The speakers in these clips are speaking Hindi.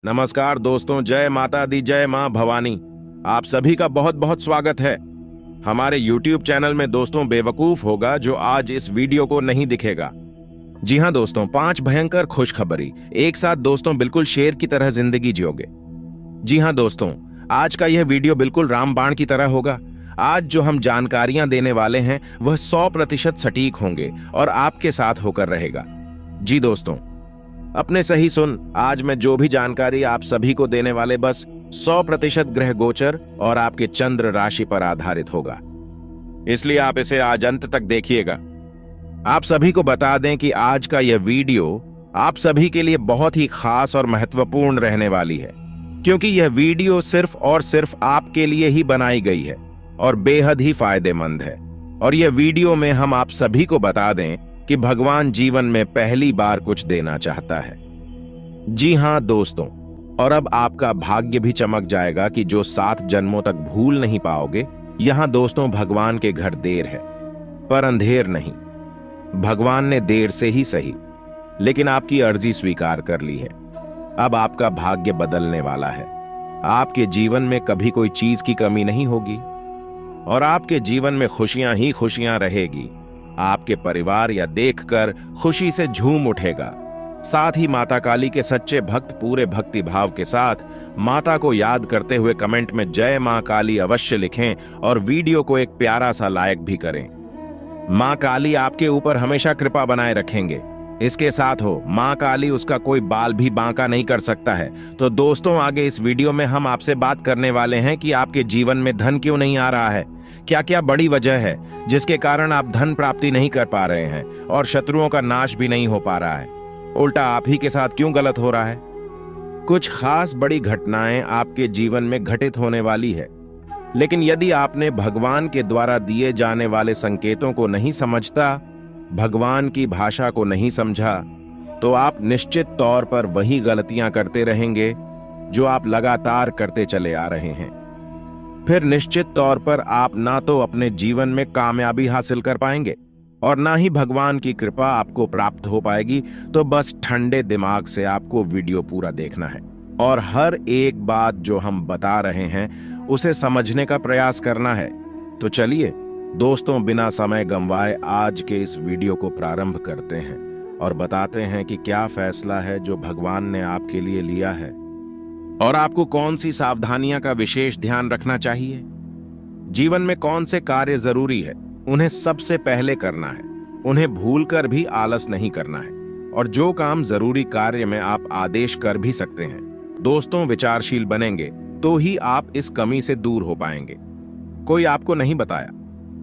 नमस्कार दोस्तों, जय माता दी, जय मां भवानी। आप सभी का बहुत बहुत स्वागत है हमारे YouTube चैनल में। दोस्तों, बेवकूफ होगा जो आज इस वीडियो को नहीं दिखेगा। जी हां दोस्तों, 5 भयंकर खुशखबरी एक साथ दोस्तों, बिल्कुल शेर की तरह जिंदगी जियोगे। जी हां दोस्तों, आज का यह वीडियो बिल्कुल रामबाण की तरह होगा। आज जो हम जानकारियां देने वाले हैं वह 100% सटीक होंगे और आपके साथ होकर रहेगा। जी दोस्तों, अपने सही सुन, आज मैं जो भी जानकारी आप सभी को देने वाले बस 100% ग्रह गोचर और आपके चंद्र राशि पर आधारित होगा, इसलिए आप इसे आज अंत तक देखिएगा। आप सभी को बता दें कि आज का यह वीडियो आप सभी के लिए बहुत ही खास और महत्वपूर्ण रहने वाली है, क्योंकि यह वीडियो सिर्फ और सिर्फ आपके लिए ही बनाई गई है और बेहद ही फायदेमंद है। और यह वीडियो में हम आप सभी को बता दें कि भगवान जीवन में पहली बार कुछ देना चाहता है। जी हां दोस्तों, और अब आपका भाग्य भी चमक जाएगा कि जो 7 जन्मों तक भूल नहीं पाओगे। यहां दोस्तों, भगवान के घर देर है पर अंधेर नहीं। भगवान ने देर से ही सही, लेकिन आपकी अर्जी स्वीकार कर ली है। अब आपका भाग्य बदलने वाला है। आपके जीवन में कभी कोई चीज की कमी नहीं होगी और आपके जीवन में खुशियां ही खुशियां रहेगी। आपके परिवार या देखकर खुशी से झूम उठेगा। साथ ही माता काली के सच्चे भक्त पूरे भक्ति भाव के साथ माता को याद करते हुए कमेंट में जय मां काली अवश्य लिखें और वीडियो को एक प्यारा सा लाइक भी करें। मां काली आपके ऊपर हमेशा कृपा बनाए रखेंगे। इसके साथ हो, मां काली उसका कोई बाल भी बांका नहीं कर सकता है। तो दोस्तों, आगे इस वीडियो में हम आपसे बात करने वाले हैं कि आपके जीवन में धन क्यों नहीं आ रहा है, क्या क्या बड़ी वजह है जिसके कारण आप धन प्राप्ति नहीं कर पा रहे हैं और शत्रुओं का नाश भी नहीं हो पा रहा है। उल्टा आप ही के साथ क्यों गलत हो रहा है। कुछ खास बड़ी घटनाएं आपके जीवन में घटित होने वाली है, लेकिन यदि आपने भगवान के द्वारा दिए जाने वाले संकेतों को नहीं समझता, भगवान की भाषा को नहीं समझा, तो आप निश्चित तौर पर वही गलतियां करते रहेंगे जो आप लगातार करते चले आ रहे हैं। फिर निश्चित तौर पर आप ना तो अपने जीवन में कामयाबी हासिल कर पाएंगे और ना ही भगवान की कृपा आपको प्राप्त हो पाएगी। तो बस ठंडे दिमाग से आपको वीडियो पूरा देखना है और हर एक बात जो हम बता रहे हैं उसे समझने का प्रयास करना है। तो चलिए दोस्तों, बिना समय गंवाए आज के इस वीडियो को प्रारंभ करते हैं और बताते हैं कि क्या फैसला है जो भगवान ने आपके लिए लिया है और आपको कौन सी सावधानियां का विशेष ध्यान रखना चाहिए। जीवन में कौन से कार्य जरूरी है, उन्हें सबसे पहले करना है। उन्हें भूलकर भी आलस नहीं करना है और जो काम जरूरी कार्य में आप आदेश कर भी सकते हैं। दोस्तों, विचारशील बनेंगे तो ही आप इस कमी से दूर हो पाएंगे। कोई आपको नहीं बताया,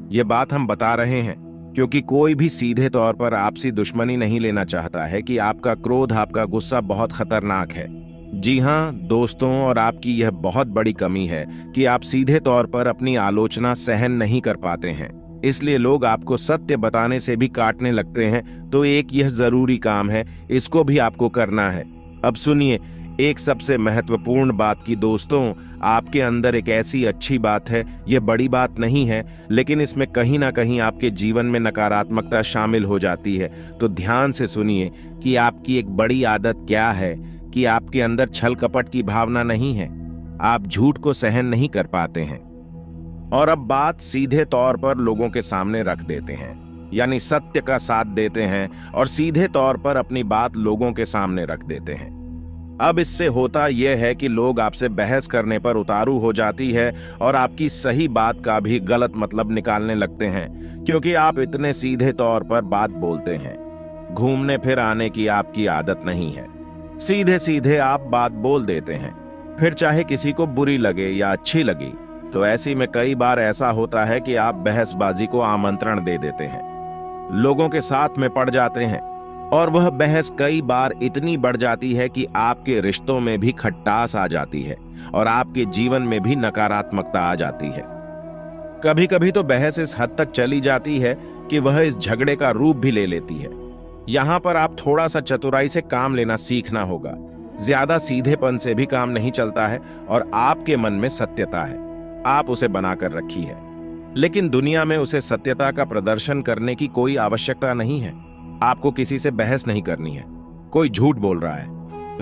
ये बात हम बता रहे हैं, क्योंकि कोई भी सीधे तौर पर आपसी दुश्मनी नहीं लेना चाहता है कि आपका क्रोध, आपका गुस्सा बहुत खतरनाक है। जी हां दोस्तों, और आपकी यह बहुत बड़ी कमी है कि आप सीधे तौर पर अपनी आलोचना सहन नहीं कर पाते हैं, इसलिए लोग आपको सत्य बताने से भी काटने लगते हैं। तो एक यह जरूरी काम है, इसको भी आपको करना है। अब सुनिए एक सबसे महत्वपूर्ण बात की दोस्तों, आपके अंदर एक ऐसी अच्छी बात है, यह बड़ी बात नहीं है, लेकिन इसमें कहीं ना कहीं आपके जीवन में नकारात्मकता शामिल हो जाती है। तो ध्यान से सुनिए कि आपकी एक बड़ी आदत क्या है, कि आपके अंदर छल कपट की भावना नहीं है। आप झूठ को सहन नहीं कर पाते हैं और अब बात सीधे तौर पर लोगों के सामने रख देते हैं, यानी सत्य का साथ देते हैं और सीधे तौर पर अपनी बात लोगों के सामने रख देते हैं। अब इससे होता यह है कि लोग आपसे बहस करने पर उतारू हो जाती है और आपकी सही बात का भी गलत मतलब निकालने लगते हैं, क्योंकि आप इतने सीधे तौर पर बात बोलते हैं। घूमने फिर आने की आपकी आदत नहीं है, सीधे सीधे आप बात बोल देते हैं, फिर चाहे किसी को बुरी लगे या अच्छी लगी। तो ऐसी में कई बार ऐसा होता है कि आप बहसबाजी को आमंत्रण दे देते हैं, लोगों के साथ में पड़ जाते हैं और वह बहस कई बार इतनी बढ़ जाती है कि आपके रिश्तों में भी खटास आ जाती है और आपके जीवन में भी नकारात्मकता आ जाती है। कभी कभी तो बहस इस हद तक चली जाती है कि वह इस झगड़े का रूप भी ले लेती है। यहां पर आप थोड़ा सा चतुराई से काम लेना सीखना होगा। ज्यादा सीधेपन से भी काम नहीं चलता है और आपके मन में सत्यता है, आप उसे बनाकर रखी है, लेकिन दुनिया में उसे सत्यता का प्रदर्शन करने की कोई आवश्यकता नहीं है। आपको किसी से बहस नहीं करनी है। कोई झूठ बोल रहा है,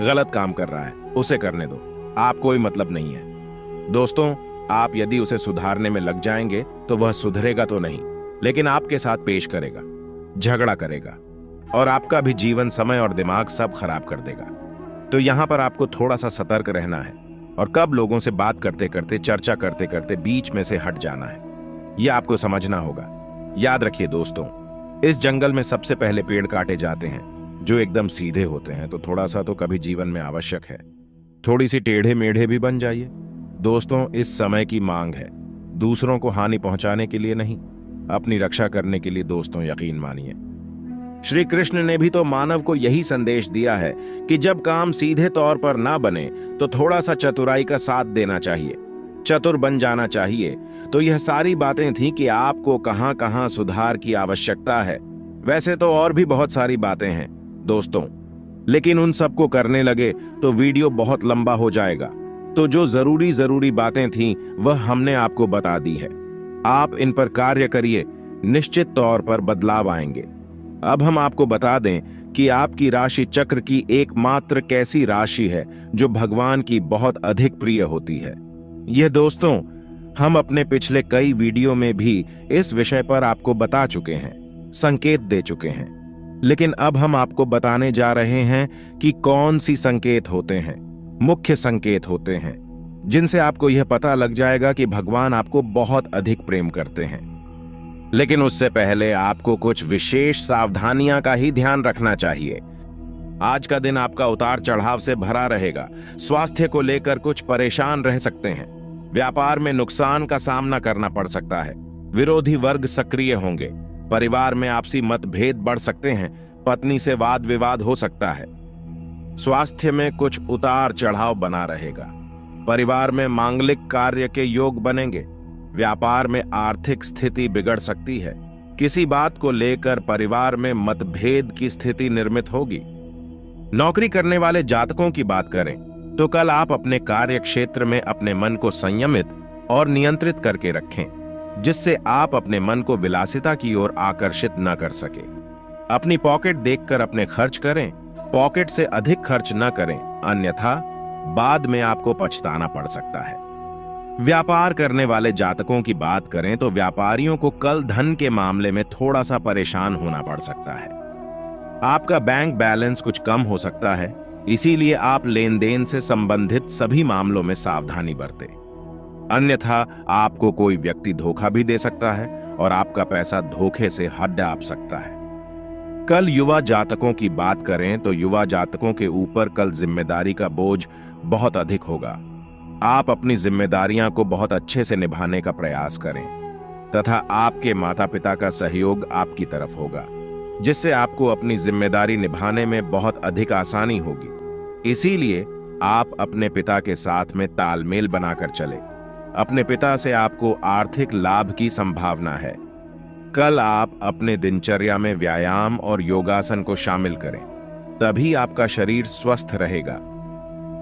गलत काम कर रहा है, उसे करने दो, आप कोई मतलब नहीं है। दोस्तों, आप यदि उसे सुधारने में लग जाएंगे तो वह सुधरेगा तो नहीं, लेकिन आपके साथ पेश करेगा, झगड़ा करेगा और आपका भी जीवन, समय और दिमाग सब खराब कर देगा। तो यहां पर आपको थोड़ा सा सतर्क रहना है और कब लोगों से बात करते करते, चर्चा करते करते बीच में से हट जाना है, यह आपको समझना होगा। याद रखिए दोस्तों, इस जंगल में सबसे पहले पेड़ काटे जाते हैं जो एकदम सीधे होते हैं, तो थोड़ा सा तो कभी जीवन में आवश्यक है, थोड़ी सी टेढ़े मेढ़े भी बन जाइए। दोस्तों, इस समय की मांग है, दूसरों को हानि पहुंचाने के लिए नहीं, अपनी रक्षा करने के लिए। दोस्तों, यकीन मानिए, श्री कृष्ण ने भी तो मानव को यही संदेश दिया है कि जब काम सीधे तौर पर ना बने तो थोड़ा सा चतुराई का साथ देना चाहिए, चतुर बन जाना चाहिए। तो यह सारी बातें थीं कि आपको कहां कहां सुधार की आवश्यकता है। वैसे तो और भी बहुत सारी बातें हैं दोस्तों, लेकिन उन सबको करने लगे तो वीडियो बहुत लंबा हो जाएगा। तो जो जरूरी बातें थीं वह हमने आपको बता दी है। आप इन पर कार्य करिए, निश्चित तौर पर बदलाव आएंगे। अब हम आपको बता दें कि आपकी राशि चक्र की एकमात्र कैसी राशि है जो भगवान की बहुत अधिक प्रिय होती है। यह दोस्तों, हम अपने पिछले कई वीडियो में भी इस विषय पर आपको बता चुके हैं, संकेत दे चुके हैं, लेकिन अब हम आपको बताने जा रहे हैं कि कौन सी संकेत होते हैं, मुख्य संकेत होते हैं, जिनसे आपको यह पता लग जाएगा कि भगवान आपको बहुत अधिक प्रेम करते हैं। लेकिन उससे पहले आपको कुछ विशेष सावधानियां का ही ध्यान रखना चाहिए। आज का दिन आपका उतार चढ़ाव से भरा रहेगा। स्वास्थ्य को लेकर कुछ परेशान रह सकते हैं, व्यापार में नुकसान का सामना करना पड़ सकता है, विरोधी वर्ग सक्रिय होंगे, परिवार में आपसी मतभेद बढ़ सकते हैं, पत्नी से वाद विवाद हो सकता है, स्वास्थ्य में कुछ उतार चढ़ाव बना रहेगा, परिवार में मांगलिक कार्य के योग बनेंगे, व्यापार में आर्थिक स्थिति बिगड़ सकती है, किसी बात को लेकर परिवार में मतभेद की स्थिति निर्मित होगी। नौकरी करने वाले जातकों की बात करें तो कल आप अपने कार्य क्षेत्र में अपने मन को संयमित और नियंत्रित करके रखें, जिससे आप अपने मन को विलासिता की ओर आकर्षित न कर सके। अपनी पॉकेट देखकर अपने खर्च करें, पॉकेट से अधिक खर्च न करें, अन्यथा बाद में आपको पछताना पड़ सकता है। व्यापार करने वाले जातकों की बात करें तो व्यापारियों को कल धन के मामले में थोड़ा सा परेशान होना पड़ सकता है। आपका बैंक बैलेंस कुछ कम हो सकता है, इसीलिए आप लेन देन से संबंधित सभी मामलों में सावधानी बरतें, अन्यथा आपको कोई व्यक्ति धोखा भी दे सकता है और आपका पैसा धोखे से हट डाप सकता है। कल युवा जातकों की बात करें तो युवा जातकों के ऊपर कल जिम्मेदारी का बोझ बहुत अधिक होगा। आप अपनी जिम्मेदारियां को बहुत अच्छे से निभाने का प्रयास करें तथा आपके माता पिता का सहयोग आपकी तरफ होगा, जिससे आपको अपनी जिम्मेदारी निभाने में बहुत अधिक आसानी होगी। इसीलिए आप अपने पिता के साथ में तालमेल बनाकर चलें। अपने पिता से आपको आर्थिक लाभ की संभावना है। कल आप अपने दिनचर्या में व्यायाम और योगासन को शामिल करें, तभी आपका शरीर स्वस्थ रहेगा।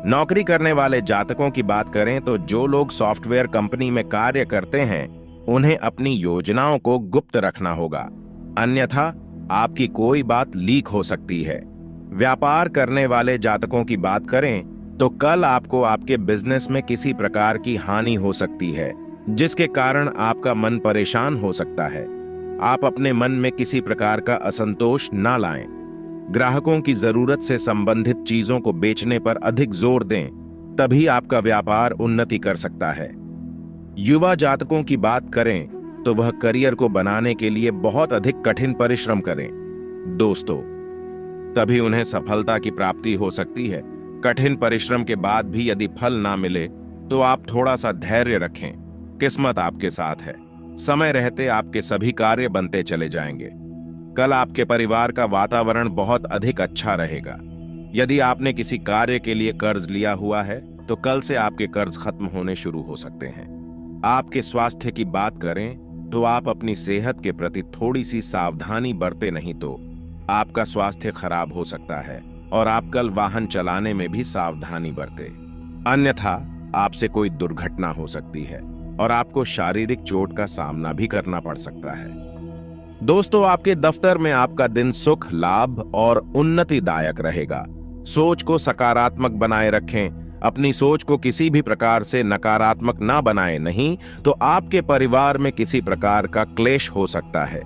नौकरी करने वाले जातकों की बात करें तो जो लोग सॉफ्टवेयर कंपनी में कार्य करते हैं उन्हें अपनी योजनाओं को गुप्त रखना होगा, अन्यथा आपकी कोई बात लीक हो सकती है। व्यापार करने वाले जातकों की बात करें तो कल आपको आपके बिजनेस में किसी प्रकार की हानि हो सकती है, जिसके कारण आपका मन परेशान हो सकता है। आप अपने मन में किसी प्रकार का असंतोष ना लाएं। ग्राहकों की जरूरत से संबंधित चीजों को बेचने पर अधिक जोर दें, तभी आपका व्यापार उन्नति कर सकता है। युवा जातकों की बात करें तो वह करियर को बनाने के लिए बहुत अधिक कठिन परिश्रम करें दोस्तों, तभी उन्हें सफलता की प्राप्ति हो सकती है। कठिन परिश्रम के बाद भी यदि फल ना मिले तो आप थोड़ा सा धैर्य रखें, किस्मत आपके साथ है। समय रहते आपके सभी कार्य बनते चले जाएंगे। कल आपके परिवार का वातावरण बहुत अधिक अच्छा रहेगा। यदि आपने किसी कार्य के लिए कर्ज लिया हुआ है तो कल से आपके कर्ज खत्म होने शुरू हो सकते हैं। आपके स्वास्थ्य की बात करें तो आप अपनी सेहत के प्रति थोड़ी सी सावधानी बरते, नहीं तो आपका स्वास्थ्य खराब हो सकता है और आप कल वाहन चलाने में भी सावधानी बरते, अन्यथा आपसे कोई दुर्घटना हो सकती है और आपको शारीरिक चोट का सामना भी करना पड़ सकता है। दोस्तों, आपके दफ्तर में आपका दिन सुख, लाभ और उन्नतिदायक रहेगा। सोच को सकारात्मक बनाए रखें। अपनी सोच को किसी भी प्रकार से नकारात्मक ना बनाए, नहीं तो आपके परिवार में किसी प्रकार का क्लेश हो सकता है।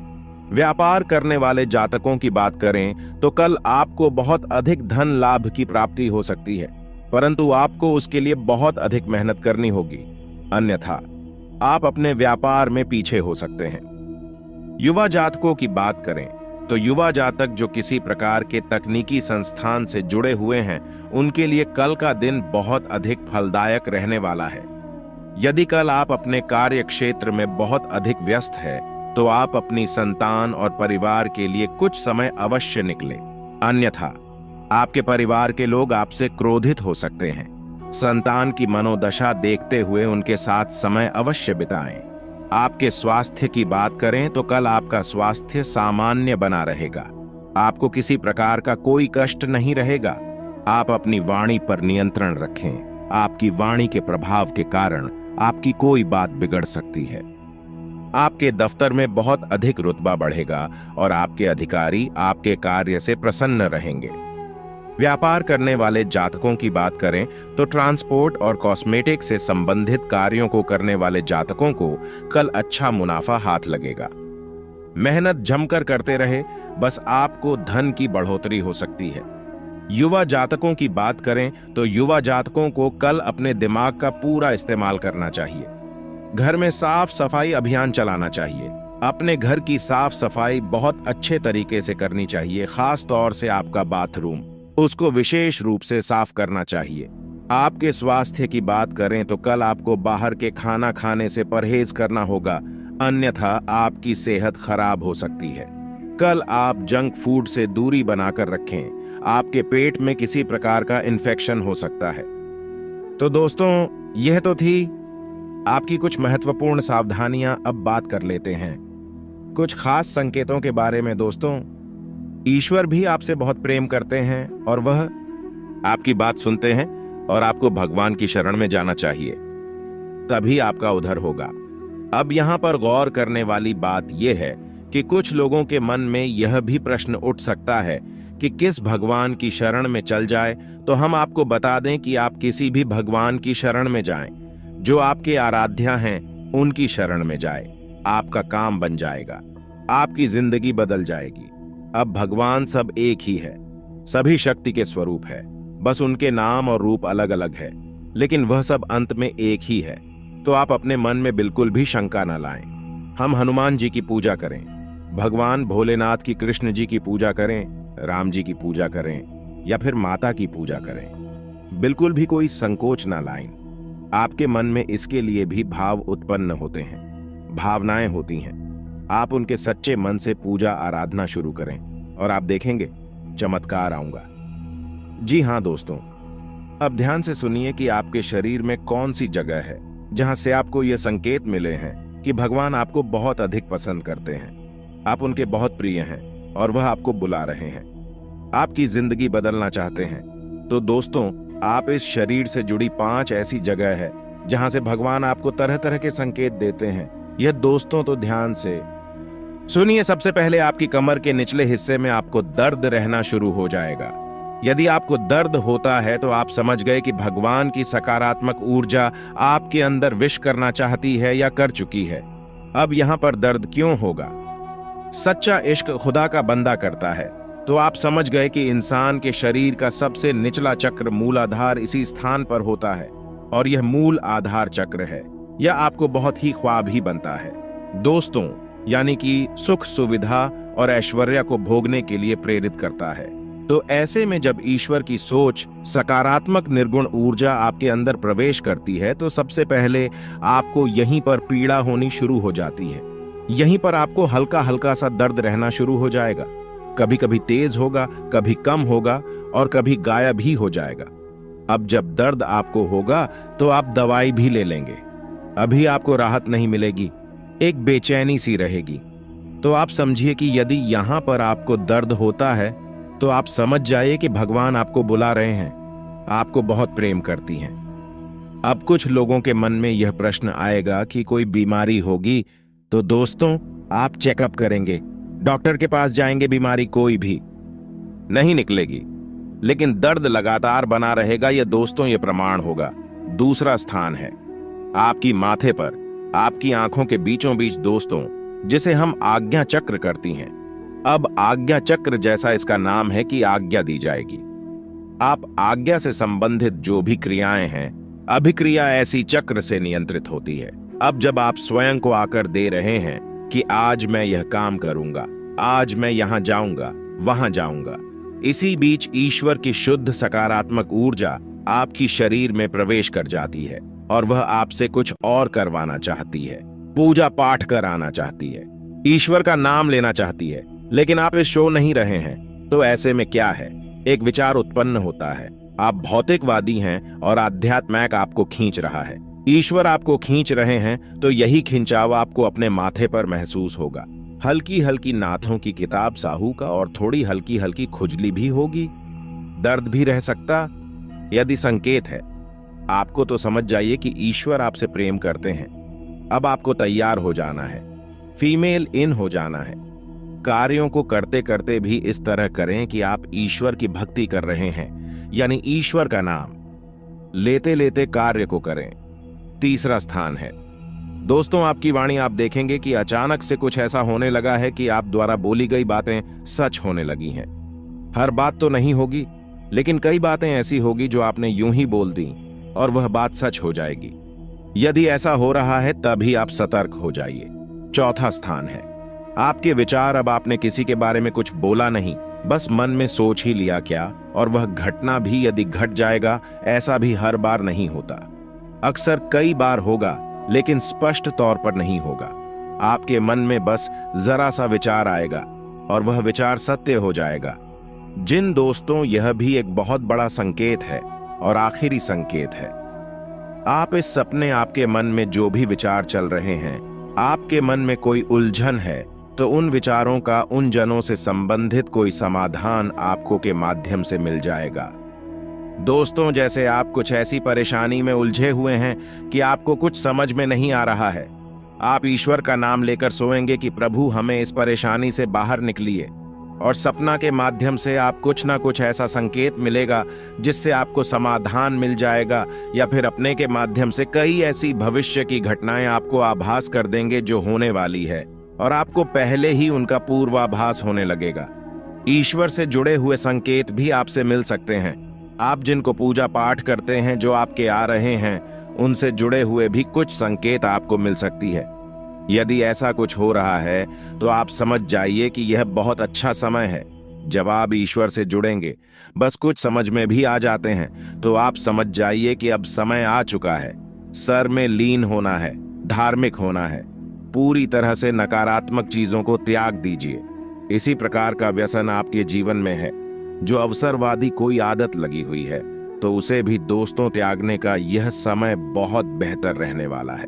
व्यापार करने वाले जातकों की बात करें तो कल आपको बहुत अधिक धन लाभ की प्राप्ति हो सकती है, परंतु आपको उसके लिए बहुत अधिक मेहनत करनी होगी, अन्यथा आप अपने व्यापार में पीछे हो सकते हैं। युवा जातकों की बात करें तो युवा जातक जो किसी प्रकार के तकनीकी संस्थान से जुड़े हुए हैं, उनके लिए कल का दिन बहुत अधिक फलदायक रहने वाला है। यदि कल आप अपने कार्य क्षेत्र में बहुत अधिक व्यस्त है तो आप अपनी संतान और परिवार के लिए कुछ समय अवश्य निकलें, अन्यथा आपके परिवार के लोग आपसे क्रोधित हो सकते हैं। संतान की मनोदशा देखते हुए उनके साथ समय अवश्य बिताएं। आपके स्वास्थ्य की बात करें तो कल आपका स्वास्थ्य सामान्य बना रहेगा। आपको किसी प्रकार का कोई कष्ट नहीं रहेगा। आप अपनी वाणी पर नियंत्रण रखें। आपकी वाणी के प्रभाव के कारण आपकी कोई बात बिगड़ सकती है। आपके दफ्तर में बहुत अधिक रुतबा बढ़ेगा और आपके अधिकारी आपके कार्य से प्रसन्न रहेंगे। व्यापार करने वाले जातकों की बात करें तो ट्रांसपोर्ट और कॉस्मेटिक से संबंधित कार्यों को करने वाले जातकों को कल अच्छा मुनाफा हाथ लगेगा। मेहनत जमकर करते रहे, बस आपको धन की बढ़ोतरी हो सकती है। युवा जातकों की बात करें तो युवा जातकों को कल अपने दिमाग का पूरा इस्तेमाल करना चाहिए। घर में साफ सफाई अभियान चलाना चाहिए। अपने घर की साफ सफाई बहुत अच्छे तरीके से करनी चाहिए। खास तौर से आपका बाथरूम, उसको विशेष रूप से साफ करना चाहिए। आपके स्वास्थ्य की बात करें तो कल आपको बाहर के खाना खाने से परहेज करना होगा, अन्यथा आपकी सेहत खराब हो सकती है। कल आप जंक फूड से दूरी बनाकर रखें। आपके पेट में किसी प्रकार का इन्फेक्शन हो सकता है। तो दोस्तों, यह तो थी आपकी कुछ महत्वपूर्ण सावधानियां। अब बात कर लेते हैं कुछ खास संकेतों के बारे में। दोस्तों, ईश्वर भी आपसे बहुत प्रेम करते हैं और वह आपकी बात सुनते हैं और आपको भगवान की शरण में जाना चाहिए, तभी आपका उद्धार होगा। अब यहां पर गौर करने वाली बात यह है कि कुछ लोगों के मन में यह भी प्रश्न उठ सकता है कि किस भगवान की शरण में चल जाए। तो हम आपको बता दें कि आप किसी भी भगवान की शरण में जाएं, जो आपके आराध्या हैं उनकी शरण में जाए। आपका काम बन जाएगा, आपकी जिंदगी बदल जाएगी। अब भगवान सब एक ही है, सभी शक्ति के स्वरूप है, बस उनके नाम और रूप अलग अलग है, लेकिन वह सब अंत में एक ही है। तो आप अपने मन में बिल्कुल भी शंका न लाएं। हम हनुमान जी की पूजा करें, भगवान भोलेनाथ की, कृष्ण जी की पूजा करें, राम जी की पूजा करें या फिर माता की पूजा करें, बिल्कुल भी कोई संकोच ना लाएं। आपके मन में इसके लिए भी भाव उत्पन्न होते हैं, भावनाएं होती हैं। आप उनके सच्चे मन से पूजा आराधना शुरू करें और आप देखेंगे चमत्कार आऊंगा। जी हां दोस्तों, अब ध्यान से सुनिए कि आपके शरीर में कौन सी जगह है जहां से आपको यह संकेत मिले हैं कि भगवान आपको बहुत अधिक पसंद करते हैं, आप उनके बहुत प्रिय हैं और वह आपको बुला रहे हैं, आपकी जिंदगी बदलना चाहते हैं। तो दोस्तों, आप इस शरीर से जुड़ी 5 ऐसी जगह है जहां से भगवान आपको तरह तरह के संकेत देते हैं। यह दोस्तों तो ध्यान से सुनिए। सबसे पहले आपकी कमर के निचले हिस्से में आपको दर्द रहना शुरू हो जाएगा। यदि आपको दर्द होता है तो आप समझ गए कि भगवान की सकारात्मक ऊर्जा आपके अंदर विश करना चाहती है या कर चुकी है। अब यहां पर दर्द क्यों होगा? सच्चा इश्क खुदा का बंदा करता है। तो आप समझ गए कि इंसान के शरीर का सबसे निचला चक्र मूलाधार इसी स्थान पर होता है और यह मूल आधार चक्र है। यह आपको बहुत ही ख्वाब ही बनता है दोस्तों, यानी कि सुख सुविधा और ऐश्वर्य को भोगने के लिए प्रेरित करता है। तो ऐसे में जब ईश्वर की सोच, सकारात्मक निर्गुण ऊर्जा आपके अंदर प्रवेश करती है तो सबसे पहले आपको यहीं पर पीड़ा होनी शुरू हो जाती है। यहीं पर आपको हल्का हल्का सा दर्द रहना शुरू हो जाएगा। कभी कभी तेज होगा, कभी कम होगा और कभी गायब ही हो जाएगा। अब जब दर्द आपको होगा तो आप दवाई भी ले लेंगे, अभी आपको राहत नहीं मिलेगी, एक बेचैनी सी रहेगी। तो आप समझिए कि यदि यहां पर आपको दर्द होता है तो आप समझ जाइए कि भगवान आपको बुला रहे हैं, आपको बहुत प्रेम करती हैं। अब कुछ लोगों के मन में यह प्रश्न आएगा कि कोई बीमारी होगी। तो दोस्तों, आप चेकअप करेंगे, डॉक्टर के पास जाएंगे, बीमारी कोई भी नहीं निकलेगी। लेकिन दर्द लगातार बना रहेगा, यह दोस्तों ये प्रमाण होगा। दूसरा स्थान है आपकी माथे पर, आपकी आंखों के बीचों बीच दोस्तों, जिसे हम आज्ञा चक्र करती हैं। अब आज्ञा चक्र जैसा इसका नाम है कि आज्ञा दी जाएगी। आप आज्ञा से संबंधित जो भी क्रियाएं हैं, अभिक्रिया ऐसी चक्र से नियंत्रित होती है। अब जब आप स्वयं को आकर दे रहे हैं कि आज मैं यह काम करूंगा, आज मैं यहां जाऊंगा, वहां जाऊंगा, इसी बीच ईश्वर की शुद्ध सकारात्मक ऊर्जा आपकी शरीर में प्रवेश कर जाती है और वह आपसे कुछ और करवाना चाहती है, पूजा पाठ कराना चाहती है, ईश्वर का नाम लेना चाहती है, लेकिन आप इस शो नहीं रहे हैं। तो ऐसे में क्या है, एक विचार उत्पन्न होता है। आप भौतिकवादी हैं और आध्यात्मिक आपको खींच रहा है, ईश्वर आपको खींच रहे हैं, तो यही खिंचाव आपको अपने माथे पर महसूस होगा। हल्की हल्की नाथों की किताब साहू का और थोड़ी हल्की हल्की खुजली भी होगी, दर्द भी रह सकता। यदि संकेत है आपको, तो समझ जाइए कि ईश्वर आपसे प्रेम करते हैं। अब आपको तैयार हो जाना है, फीमेल इन हो जाना है। कार्यों को करते करते भी इस तरह करें कि आप ईश्वर की भक्ति कर रहे हैं, यानी ईश्वर का नाम लेते लेते कार्य को करें। तीसरा स्थान है दोस्तों आपकी वाणी। आप देखेंगे कि अचानक से कुछ ऐसा होने लगा है कि आप द्वारा बोली गई बातें सच होने लगी हैं। हर बात तो नहीं होगी, लेकिन कई बातें ऐसी होगी जो आपने यूं ही बोल दी और वह बात सच हो जाएगी। यदि ऐसा हो रहा है तभी आप सतर्क हो जाइए। चौथा स्थान है आपके विचार। अब आपने किसी के बारे में कुछ बोला नहीं, बस मन में सोच ही लिया क्या, और वह घटना भी यदि घट जाएगा, ऐसा भी हर बार नहीं होता। अक्सर कई बार होगा, लेकिन स्पष्ट तौर पर नहीं होगा। आपके मन में बस जरा सा विचार आएगा और वह विचार सत्य हो जाएगा। जिन दोस्तों, यह भी एक बहुत बड़ा संकेत है और आखिरी संकेत है। आप इस सपने, आपके मन में जो भी विचार चल रहे हैं, आपके मन में कोई उलझन है, तो उन विचारों का उन जनों से संबंधित कोई समाधान आपको के माध्यम से मिल जाएगा। दोस्तों, जैसे आप कुछ ऐसी परेशानी में उलझे हुए हैं कि आपको कुछ समझ में नहीं आ रहा है, आप ईश्वर का नाम लेकर सोएंगे कि प्रभु हमें इस परेशानी से बाहर निकलिए, और सपना के माध्यम से आप कुछ ना कुछ ऐसा संकेत मिलेगा जिससे आपको समाधान मिल जाएगा, या फिर अपने के माध्यम से कई ऐसी भविष्य की घटनाएं आपको आभास कर देंगे जो होने वाली है, और आपको पहले ही उनका पूर्वाभास होने लगेगा। ईश्वर से जुड़े हुए संकेत भी आपसे मिल सकते हैं। आप जिनको पूजा पाठ करते हैं, जो आपके आ रहे हैं, उनसे जुड़े हुए भी कुछ संकेत आपको मिल सकती है। यदि ऐसा कुछ हो रहा है तो आप समझ जाइए कि यह बहुत अच्छा समय है। जब आप ईश्वर से जुड़ेंगे, बस कुछ समझ में भी आ जाते हैं, तो आप समझ जाइए कि अब समय आ चुका है। सर में लीन होना है, धार्मिक होना है, पूरी तरह से नकारात्मक चीजों को त्याग दीजिए। इसी प्रकार का व्यसन आपके जीवन में है। जो अवसरवादी कोई आदत लगी हुई है, तो उसे भी दोस्तों त्यागने का यह समय बहुत बेहतर रहने वाला है।